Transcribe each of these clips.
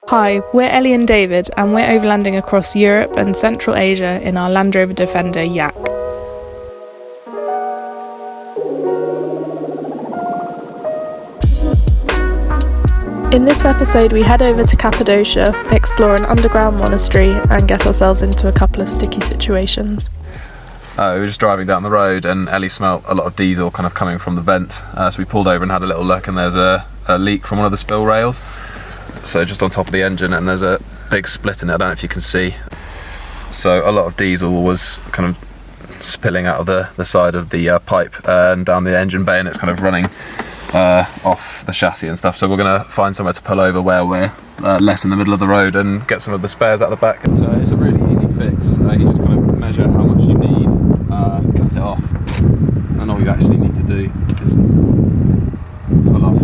Hi, we're Ellie and David, and we're overlanding across Europe and Central Asia in our Land Rover Defender Yak. In this episode, we head over to Cappadocia, explore an underground monastery, and get ourselves into a couple of sticky situations. We were just driving down the road and Ellie smelt a lot of diesel kind of coming from the vent, so we pulled over and had a little look, and there's a leak from one of the spill rails. So just on top of the engine, and there's a big split in it, I don't know if you can see. So a lot of diesel was kind of spilling out of the side of the pipe and down the engine bay, and it's kind of running off the chassis and stuff. So we're going to find somewhere to pull over where we're less in the middle of the road and get some of the spares out the back. So it's a really easy fix. You just kind of measure how much you need, cut it off, and all you actually need to do is pull off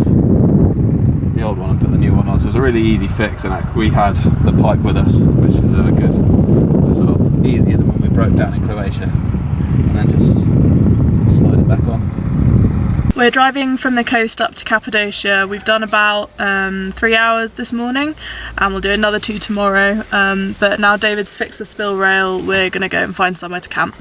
the old one and put the new one on. So it's a really easy fix, and we had the pipe with us, which is good. It's a lot easier than when we broke down in Croatia, and then just slide it back on. We're driving from the coast up to Cappadocia. We've done about 3 hours this morning, and we'll do another 2 tomorrow. But now David's fixed the spill rail, we're going to go and find somewhere to camp.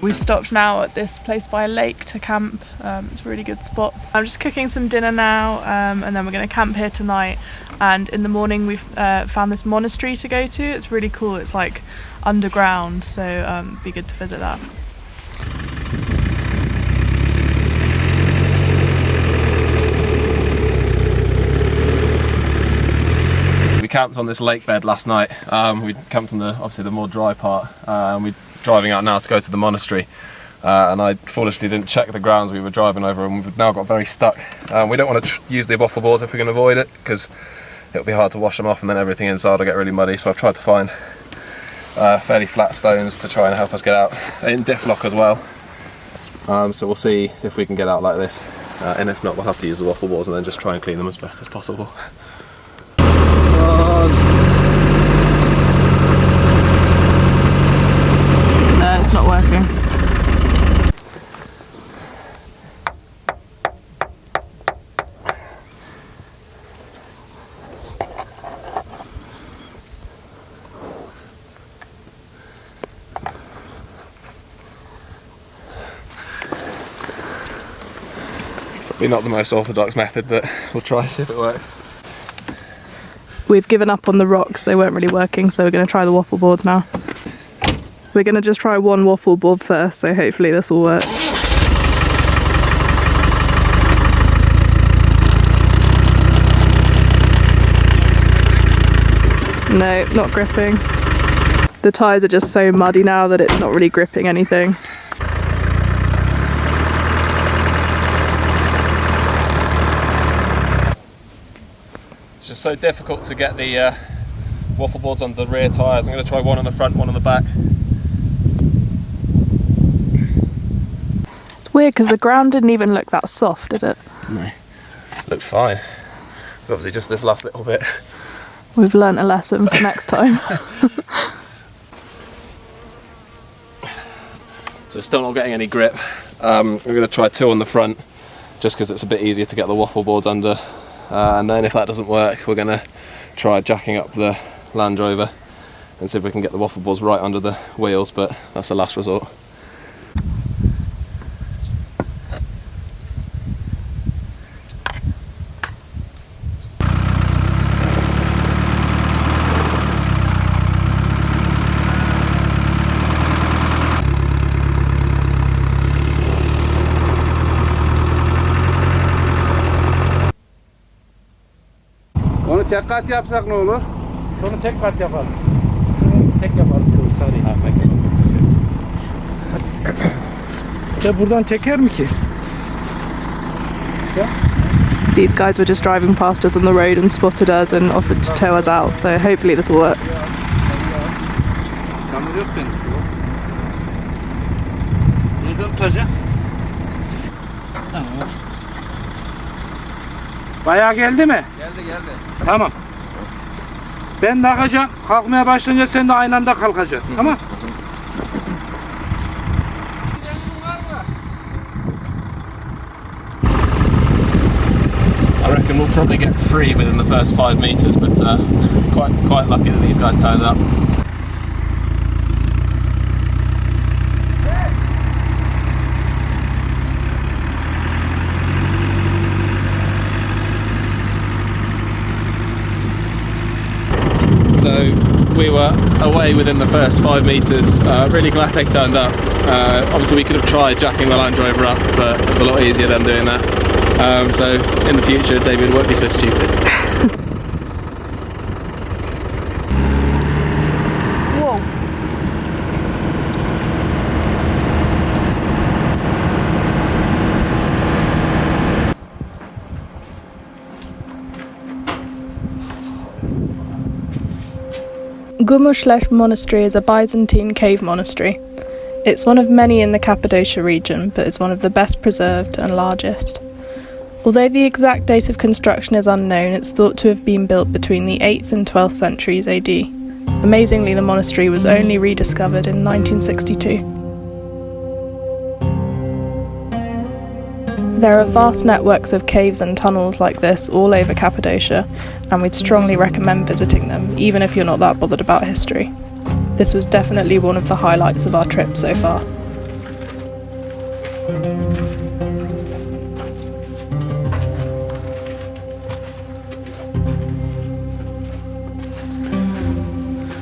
We've stopped now at this place by a lake to camp. It's a really good spot. I'm just cooking some dinner now, and then we're going to camp here tonight. And in the morning we've found this monastery to go to. It's really cool. It's like underground, so it'd be good to visit that. We camped on this lake bed last night. We camped on obviously the more dry part, and we're driving out now to go to the monastery. And I foolishly didn't check the grounds we were driving over, and we've now got very stuck. We don't want to use the waffle boards if we can avoid it, because it'll be hard to wash them off, and then everything inside will get really muddy. So I've tried to find fairly flat stones to try and help us get out, in diff lock as well. So we'll see if we can get out like this, and if not, we'll have to use the waffle boards and then just try and clean them as best as possible. It's not working. Probably not the most orthodox method, but we'll try, see if it works. We've given up on the rocks, they weren't really working, so we're going to try the waffle boards now. We're going to just try one waffle board first, so hopefully this will work. No, not gripping. The tyres are just so muddy now that it's not really gripping anything. It's just so difficult to get the waffle boards on the rear tyres. I'm going to try one on the front, one on the back. It's weird because the ground didn't even look that soft, did it? No, looked fine. It's obviously just this last little bit We've learnt a lesson for next time. So we're still not getting any grip. We're going to try 2 on the front, just because it's a bit easier to get the waffle boards under. And then if that doesn't work, we're going to try jacking up the Land Rover and see if we can get the waffle boards right under the wheels, but that's the last resort. Onu tek kat yapsak ne olur? Şunu tek kat yapalım. Şunu tek yapalım şu sarıyı. Ya buradan çeker mi ki? These guys were just driving past us on the road and spotted us and offered to tow us out, so hopefully this will work. Çamur yok benim. Nereden tutacak? Tamam. Bayağı geldi mi? Geldi. Tamam. Ben takacağım. Kalkmaya başlayınca sen de aynı anda kalkacaksın. Tamam? I reckon we'll probably get 3 within the first 5 metres, but quite lucky that these guys turned up. So we were away within the first 5 metres. Really glad they turned up. Obviously we could have tried jacking the Land Rover up, but it was a lot easier than doing that. So in the future, David won't be so stupid. Whoa. Gumushlesh Monastery is a Byzantine cave monastery. It's one of many in the Cappadocia region, but it's one of the best preserved and largest. Although the exact date of construction is unknown, it's thought to have been built between the 8th and 12th centuries AD. Amazingly, the monastery was only rediscovered in 1962. There are vast networks of caves and tunnels like this all over Cappadocia, and we'd strongly recommend visiting them, even if you're not that bothered about history. This was definitely one of the highlights of our trip so far.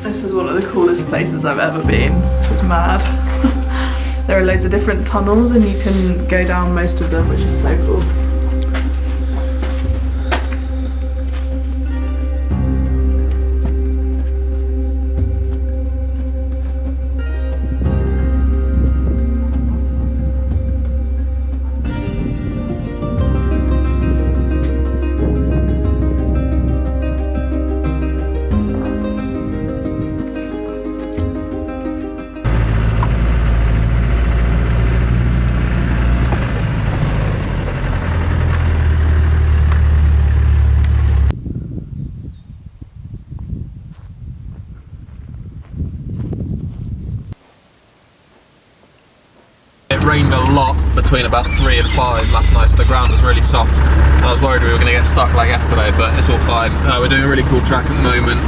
This is one of the coolest places I've ever been. This is mad. There are loads of different tunnels and you can go down most of them, which is so cool. It rained a lot between about 3 and 5 last night, so the ground was really soft. I was worried we were going to get stuck like yesterday, but it's all fine. We're doing a really cool track at the moment,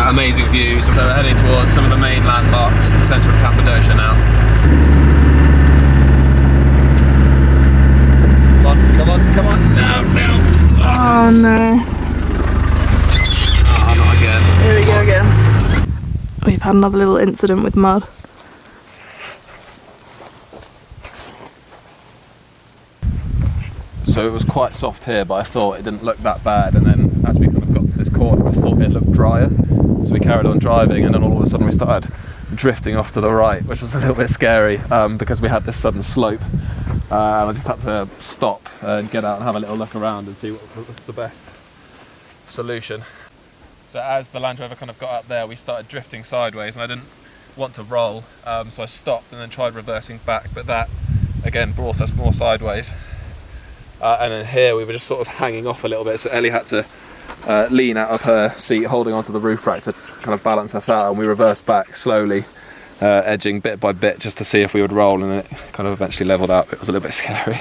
amazing views. So we're heading towards some of the main landmarks in the centre of Cappadocia now. Come on, no! Oh no. Oh, not again. Here we go again. We've had another little incident with mud. So it was quite soft here, but I thought it didn't look that bad, and then as we kind of got to this corner I thought it looked drier, so we carried on driving, and then all of a sudden we started drifting off to the right, which was a little bit scary because we had this sudden slope, and I just had to stop and get out and have a little look around and see what was the best solution. So as the Land Rover kind of got up there, we started drifting sideways, and I didn't want to roll, so I stopped and then tried reversing back, but that again brought us more sideways. And then here we were just sort of hanging off a little bit, so Ellie had to lean out of her seat, holding onto the roof rack to kind of balance us out, and we reversed back slowly, edging bit by bit just to see if we would roll, and it kind of eventually leveled up. It was a little bit scary.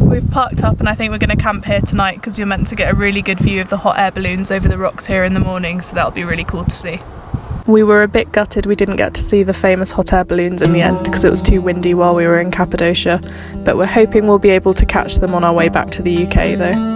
We've parked up and I think we're going to camp here tonight because you're meant to get a really good view of the hot air balloons over the rocks here in the morning, so that'll be really cool to see. We were a bit gutted we didn't get to see the famous hot air balloons in the end because it was too windy while we were in Cappadocia, but we're hoping we'll be able to catch them on our way back to the UK though.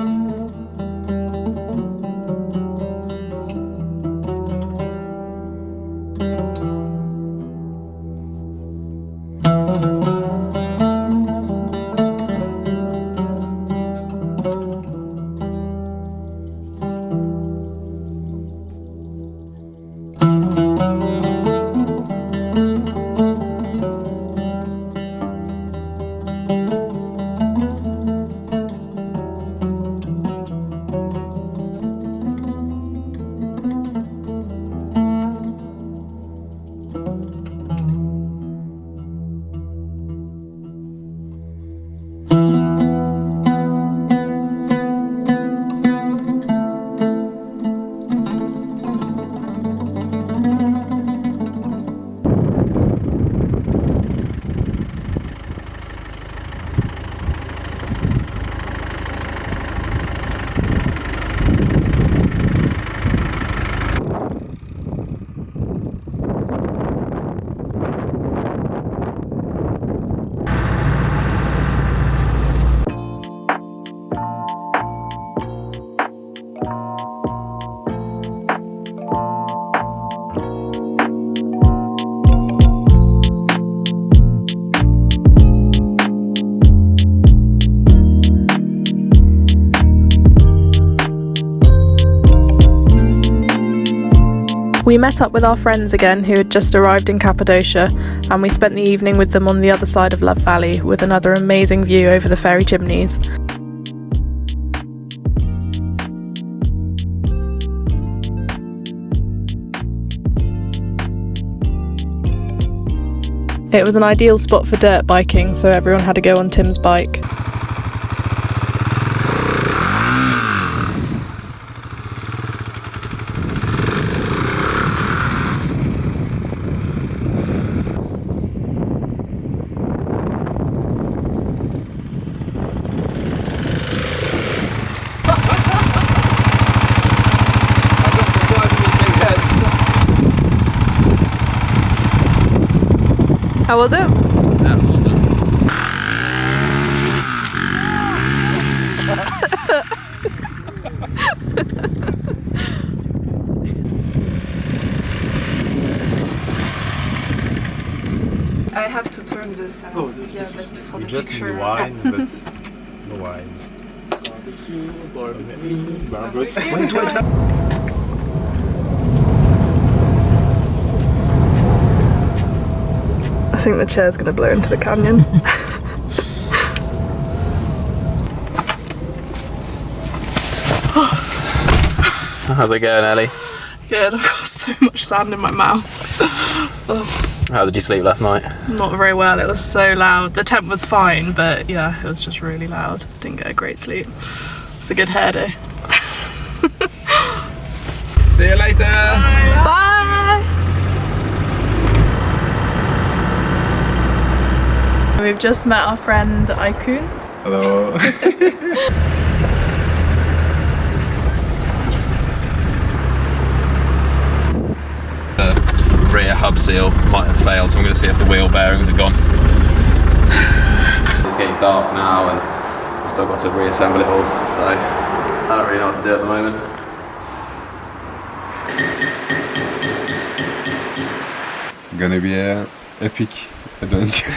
We met up with our friends again who had just arrived in Cappadocia, and we spent the evening with them on the other side of Love Valley with another amazing view over the fairy chimneys. It was an ideal spot for dirt biking, so everyone had to go on Tim's bike. How was it? That was awesome. I have to turn this out. Oh, Yeah, but for the just picture. need wine, but no wine. I think the chair's going to blow into the canyon. How's it going, Ellie? Good, I've got so much sand in my mouth. How did you sleep last night? Not very well, it was so loud. The temp was fine, but yeah, it was just really loud. Didn't get a great sleep. It's a good hair day. See you later! Bye! We've just met our friend Aikun. Hello. The rear hub seal might have failed, so I'm going to see if the wheel bearings are gone. It's getting dark now and I've still got to reassemble it all, so I don't really know what to do at the moment. Gonna be an epic adventure.